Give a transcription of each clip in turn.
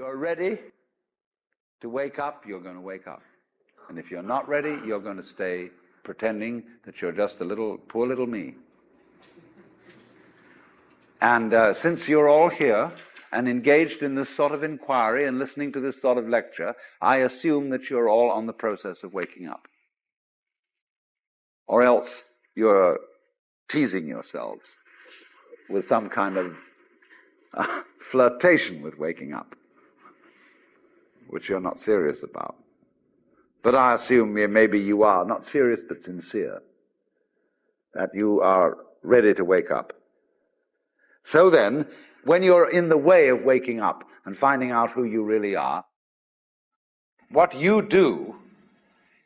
you're ready to wake up, you're going to wake up. And if you're not ready, you're going to stay pretending that you're just a little, poor little me. And since you're all here and engaged in this sort of inquiry and listening to this sort of lecture, I assume that you're all on the process of waking up. Or else you're teasing yourselves with some kind of flirtation with waking up, which you're not serious about. But I assume maybe you are, not serious but sincere, that you are ready to wake up. So then, when you're in the way of waking up and finding out who you really are, what you do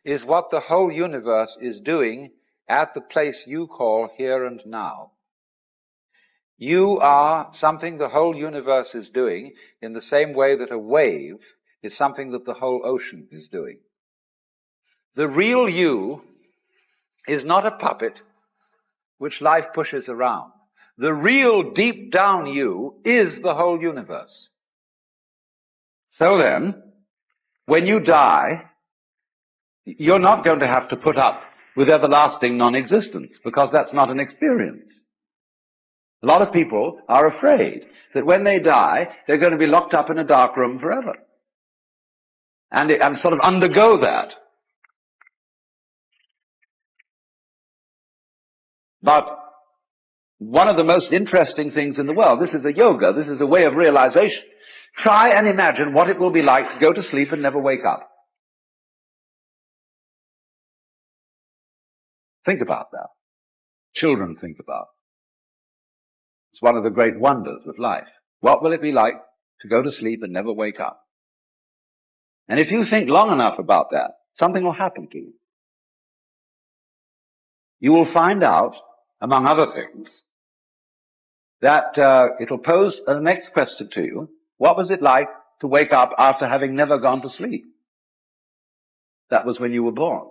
is what the whole universe is doing at the place you call here and now. You are something the whole universe is doing in the same way that a wave is something that the whole ocean is doing. The real you is not a puppet which life pushes around. The real deep down you is the whole universe. So then, when you die, you're not going to have to put up with everlasting non-existence, because that's not an experience. A lot of people are afraid that when they die, they're going to be locked up in a dark room forever. And sort of undergo that. But one of the most interesting things in the world, this is a yoga, this is a way of realization. Try and imagine what it will be like to go to sleep and never wake up. Think about that. Children think about it. It's one of the great wonders of life. What will it be like to go to sleep and never wake up? And if you think long enough about that, something will happen to you. You will find out, among other things, that it'll pose the next question to you. What was it like to wake up after having never gone to sleep? That was when you were born.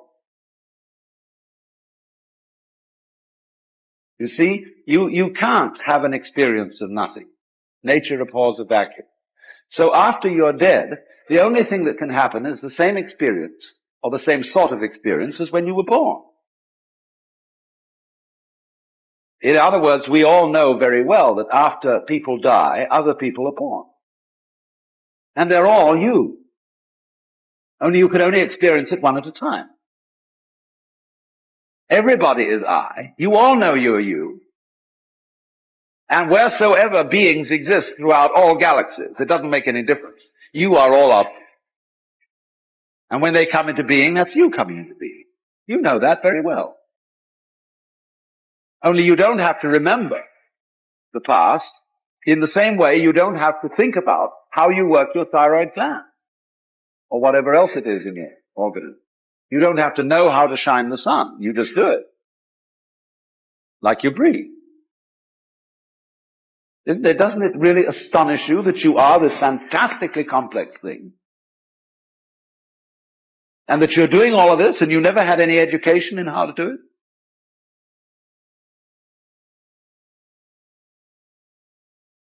You see, you can't have an experience of nothing. Nature abhors a vacuum. So after you're dead, the only thing that can happen is the same experience, or the same sort of experience as when you were born. In other words, we all know very well that after people die, other people are born. And they're all you. Only you can only experience it one at a time. Everybody is I. You all know you're you. And wheresoever beings exist throughout all galaxies, it doesn't make any difference. You are all of them. And when they come into being, that's you coming into being. You know that very well. Only you don't have to remember the past in the same way you don't have to think about how you work your thyroid gland or whatever else it is in your organism. You don't have to know how to shine the sun. You just do it. Like you breathe. Doesn't it really astonish you that you are this fantastically complex thing? And that you're doing all of this and you never had any education in how to do it?